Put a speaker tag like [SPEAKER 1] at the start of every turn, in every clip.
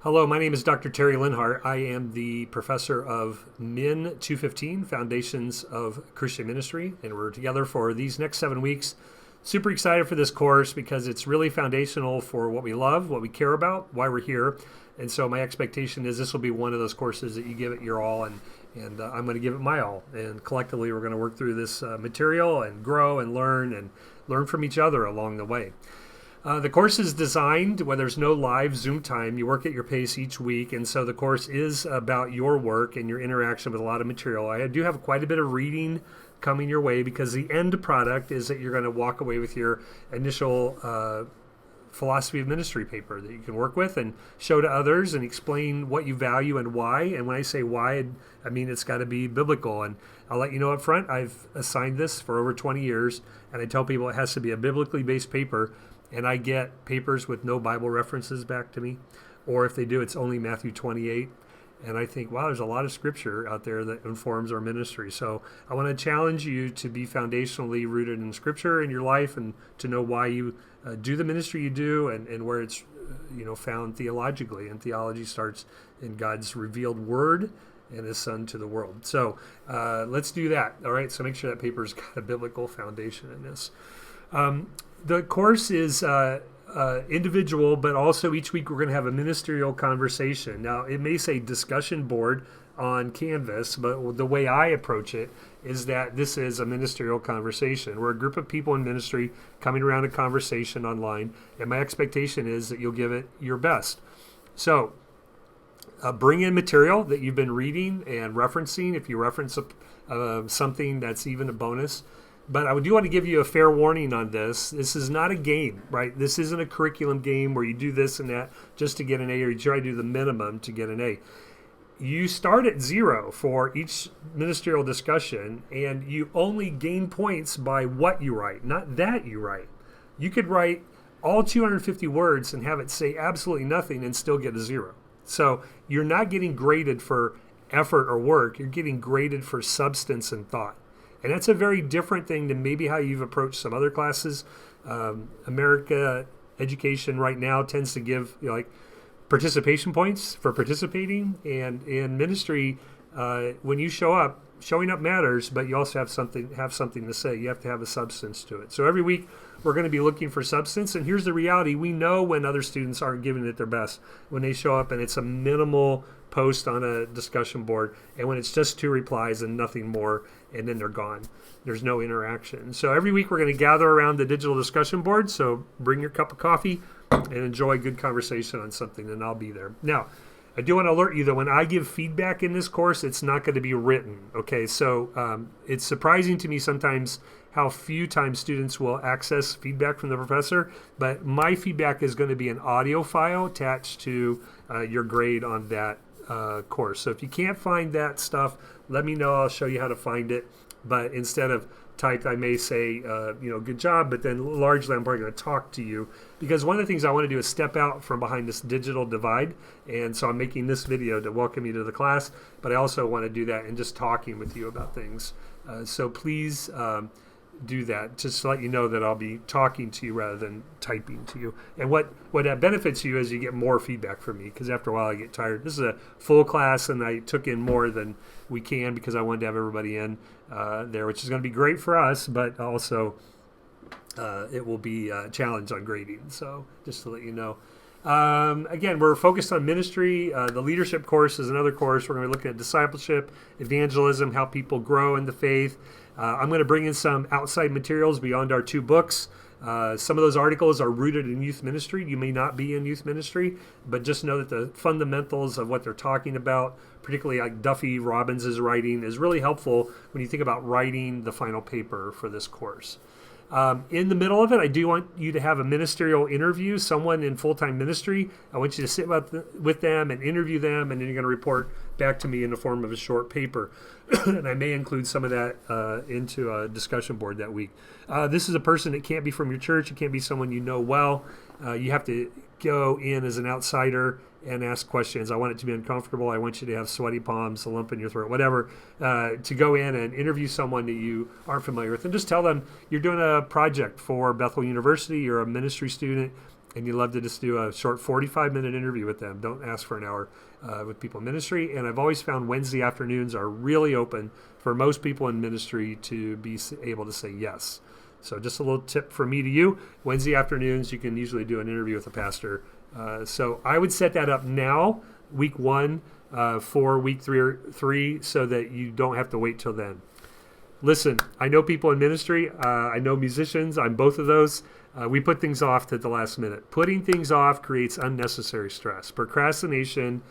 [SPEAKER 1] Hello, my name is Dr. Terry Linhart. I am the professor of Min 215, Foundations of Christian Ministry, and we're together for these next 7 weeks. Super excited for this course because it's really foundational for what we love, what we care about, why we're here. And so my expectation is this will be one of those courses that you give it your all, and I'm going to give it my all. And collectively, we're going to work through this material and grow and learn from each other along the way. The course is designed where there's no live Zoom time. You work at your pace each week, and so the course is about your work and your interaction with a lot of material. I do have quite a bit of reading coming your way because the end product is that you're going to walk away with your initial philosophy of ministry paper that you can work with and show to others and explain what you value and why. And when I say why, I mean it's got to be biblical. And I'll let you know up front, I've assigned this for over 20 years, and I tell people it has to be a biblically based paper. And I get papers with no Bible references back to me. Or if they do, it's only Matthew 28. And I think, wow, there's a lot of scripture out there that informs our ministry. So I want to challenge you to be foundationally rooted in scripture in your life and to know why you do the ministry you do and where it's found theologically. And theology starts in God's revealed word and his son to the world. So let's do that. All right. So make sure that paper's got a biblical foundation in this. The course is individual, but also each week we're going to have a ministerial conversation. Now, it may say discussion board on Canvas, but the way I approach it is that this is a ministerial conversation. We're a group of people in ministry coming around a conversation online, and my expectation is that you'll give it your best. So, bring in material that you've been reading and referencing. If you reference something, that's even a bonus. But I do want to give you a fair warning on this. This is not a game, right? This isn't a curriculum game where you do this and that just to get an A, or you try to do the minimum to get an A. You start at 0 for each ministerial discussion, and you only gain points by what you write, not that you write. You could write all 250 words and have it say absolutely nothing and still get a 0. So you're not getting graded for effort or work. You're getting graded for substance and thought. And that's a very different thing than maybe how you've approached some other classes. America education right now tends to give participation points for participating. And in ministry, when you show up, showing up matters, but you also have something to say. You have to have a substance to it. So every week we're going to be looking for substance. And here's the reality. We know when other students aren't giving it their best, when they show up and it's a minimal post on a discussion board, and when it's just 2 replies and nothing more, and then they're gone. There's no interaction. So every week we're going to gather around the digital discussion board. So bring your cup of coffee and enjoy a good conversation on something, and I'll be there. Now, I do want to alert you that when I give feedback in this course, it's not going to be written. Okay, so it's surprising to me sometimes how few times students will access feedback from the professor, but my feedback is going to be an audio file attached to your grade on that course. So if you can't find that stuff, let me know. I'll show you how to find it. But instead of typed, I may say, good job, but then largely I'm probably going to talk to you, because one of the things I want to do is step out from behind this digital divide. And so I'm making this video to welcome you to the class, but I also want to do that and just talking with you about things. So please do that, just to let you know that I'll be talking to you rather than typing to you. And what that benefits you is you get more feedback from me, because after a while I get tired. This is a full class, and I took in more than we can because I wanted to have everybody in there, which is going to be great for us, but also it will be a challenge on grading. So just to let you know. Again, we're focused on ministry. The leadership course is another course. We're going to be looking at discipleship, evangelism, how people grow in the faith. I'm going to bring in some outside materials beyond our 2 books. Some of those articles are rooted in youth ministry. You may not be in youth ministry, but just know that the fundamentals of what they're talking about, particularly like Duffy Robbins' writing, is really helpful when you think about writing the final paper for this course. In the middle of it, I do want you to have a ministerial interview, someone in full-time ministry. I want you to sit with them and interview them, and then you're going to report back to me in the form of a short paper. And I may include some of that into a discussion board that week. This is a person that can't be from your church. It can't be someone you know well. You have to go in as an outsider and ask questions. I want it to be uncomfortable. I want you to have sweaty palms, a lump in your throat, whatever, to go in and interview someone that you aren't familiar with. And just tell them you're doing a project for Bethel University, you're a ministry student, and you love to just do a short 45-minute interview with them. Don't ask for an hour with people in ministry. And I've always found Wednesday afternoons are really open for most people in ministry to be able to say yes. So just a little tip from me to you. Wednesday afternoons, you can usually do an interview with a pastor. So I would set that up now, week 1, for week 3, so that you don't have to wait till then. Listen, I know people in ministry. I know musicians. I'm both of those. We put things off to the last minute. Putting things off creates unnecessary stress. Procrastination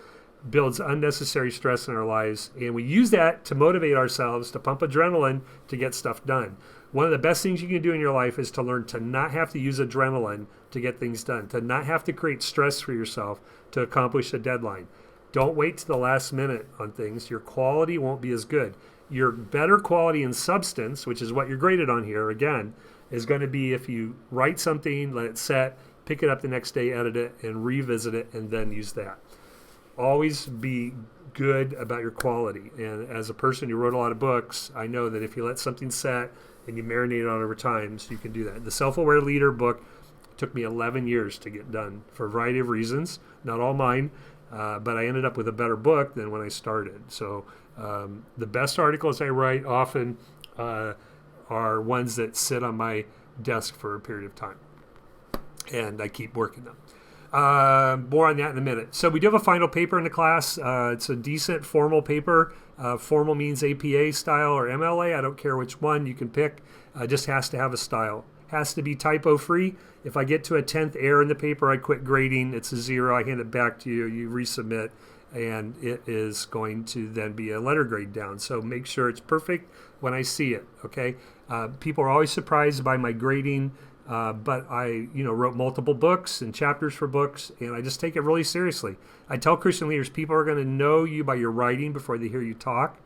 [SPEAKER 1] builds unnecessary stress in our lives, and we use that to motivate ourselves, to pump adrenaline, to get stuff done. One of the best things you can do in your life is to learn to not have to use adrenaline to get things done, to not have to create stress for yourself to accomplish a deadline. Don't wait to the last minute on things. Your quality won't be as good. Your better quality and substance, which is what you're graded on here, again, is going to be if you write something, let it set, pick it up the next day, edit it, and revisit it, and then use that. Always be good about your quality. And as a person who wrote a lot of books, I know that if you let something set and you marinate it on over time, so you can do that. The Self-Aware Leader book took me 11 years to get done for a variety of reasons, not all mine, but I ended up with a better book than when I started. So the best articles I write often are ones that sit on my desk for a period of time, and I keep working them. More on that in a minute. So we do have a final paper in the class. It's a decent formal paper. Formal means APA style or MLA. I don't care which one you can pick. Just has to have a style. Has to be typo free. If I get to a 10th error in the paper, I quit grading. It's a 0. I hand it back to you. You resubmit, and it is going to then be a letter grade down. So make sure it's perfect when I see it. Okay. People are always surprised by my grading. But I, wrote multiple books and chapters for books, and I just take it really seriously. I tell Christian leaders, people are going to know you by your writing before they hear you talk.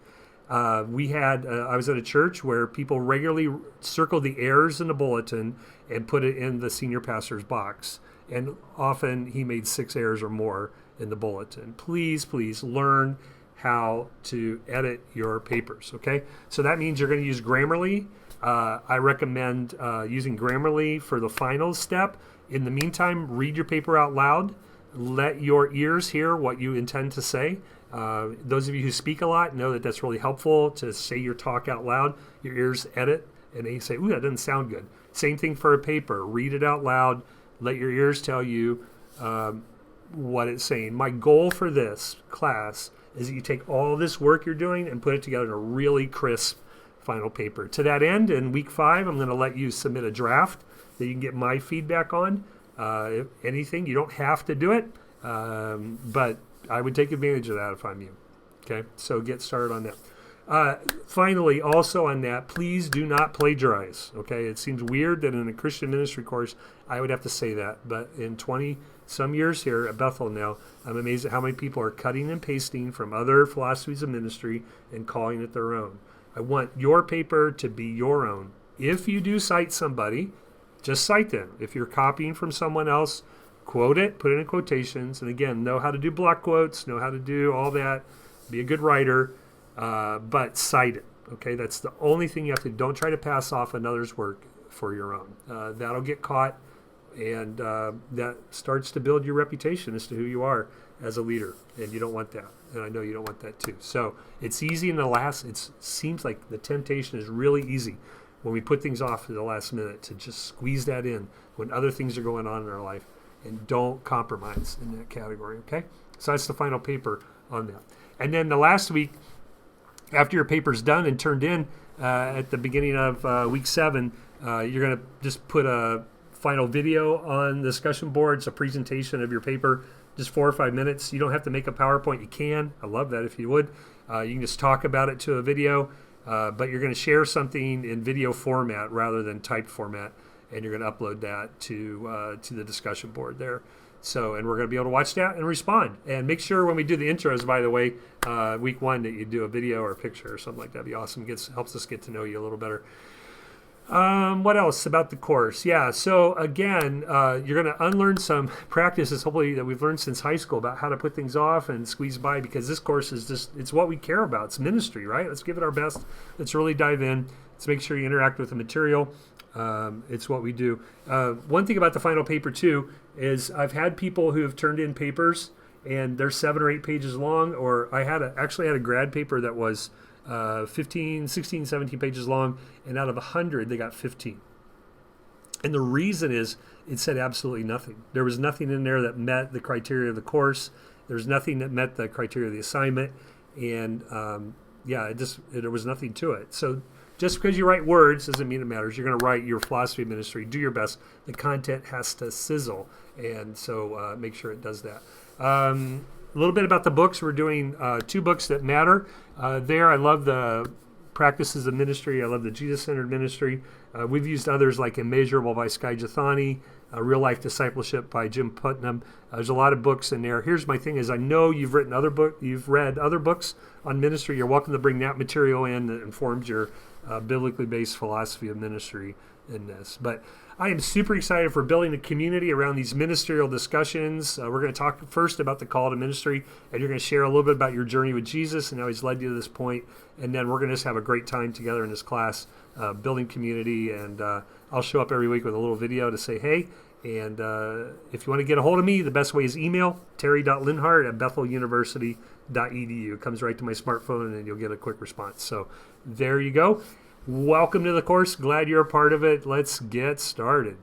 [SPEAKER 1] I was at a church where people regularly circled the errors in the bulletin and put it in the senior pastor's box. And often he made 6 errors or more in the bulletin. Please learn how to edit your papers, okay? So that means you're going to use Grammarly. I recommend using Grammarly for the final step. In the meantime, read your paper out loud. Let your ears hear what you intend to say. Those of you who speak a lot know that that's really helpful to say your talk out loud. Your ears edit, and they say, ooh, that doesn't sound good. Same thing for a paper. Read it out loud. Let your ears tell you what it's saying. My goal for this class is that you take all this work you're doing and put it together in a really crisp final paper. To that end, in week 5, I'm going to let you submit a draft that you can get my feedback on. If anything, you don't have to do it, but I would take advantage of that if I'm you. Okay, so get started on that. Finally, also on that, please do not plagiarize. Okay, it seems weird that in a Christian ministry course I would have to say that, but in 20 some years here at Bethel now, I'm amazed at how many people are cutting and pasting from other philosophies of ministry and calling it their own. I want your paper to be your own. If you do cite somebody, just cite them. If you're copying from someone else, quote it, put it in quotations, and again, know how to do block quotes, know how to do all that, be a good writer, but cite it. Okay, that's the only thing you have to do. Don't try to pass off another's work for your own. That'll get caught, and that starts to build your reputation as to who you are as a leader, and you don't want that. And I know you don't want that too. So it's easy in the last, it seems like the temptation is really easy when we put things off to the last minute to just squeeze that in when other things are going on in our life, and don't compromise in that category, okay? So that's the final paper on that. And then the last week, after your paper's done and turned in at the beginning of week 7, you're going to just put a final video on the discussion board. It's a presentation of your paper, just 4 or 5 minutes. You don't have to make a PowerPoint. You can. I love that if you would. You can just talk about it to a video, but you're going to share something in video format rather than typed format, and you're going to upload that to the discussion board there. So, and we're going to be able to watch that and respond. And make sure when we do the intros, by the way, week 1, that you do a video or a picture or something like that. That'd be awesome. Helps us get to know you a little better. What else about the course? Yeah, so again, you're going to unlearn some practices, hopefully, that we've learned since high school about how to put things off and squeeze by, because this course is just, it's what we care about. It's ministry, right? Let's give it our best. Let's really dive in. Let's make sure you interact with the material. It's what we do. One thing about the final paper, too, is I've had people who have turned in papers, and they're 7 or 8 pages long, or I actually had a grad paper that was 15, 16, 17 pages long, and out of 100, they got 15. And the reason is it said absolutely nothing. There was nothing in there that met the criteria of the course. There's nothing that met the criteria of the assignment. And there was nothing to it. So just because you write words doesn't mean it matters. You're going to write your philosophy of ministry. Do your best. The content has to sizzle. And so make sure it does that. A little bit about the books. We're doing 2 books that matter. I love the Practices of Ministry. I love the Jesus-Centered Ministry. We've used others like Immeasurable by Skye Jethani, Real Life Discipleship by Jim Putnam. There's a lot of books in there. Here's my thing is I know you've read other books on ministry. You're welcome to bring that material in that informs your biblically based philosophy of ministry in this. But I am super excited for building a community around these ministerial discussions. We're going to talk first about the call to ministry, and you're going to share a little bit about your journey with Jesus and how he's led you to this point. And then we're going to just have a great time together in this class, building community. And I'll show up every week with a little video to say, hey. And if you want to get a hold of me, the best way is email, terry.linhart@betheluniversity.edu. It comes right to my smartphone, and you'll get a quick response. So there you go. Welcome to the course. Glad you're a part of it. Let's get started.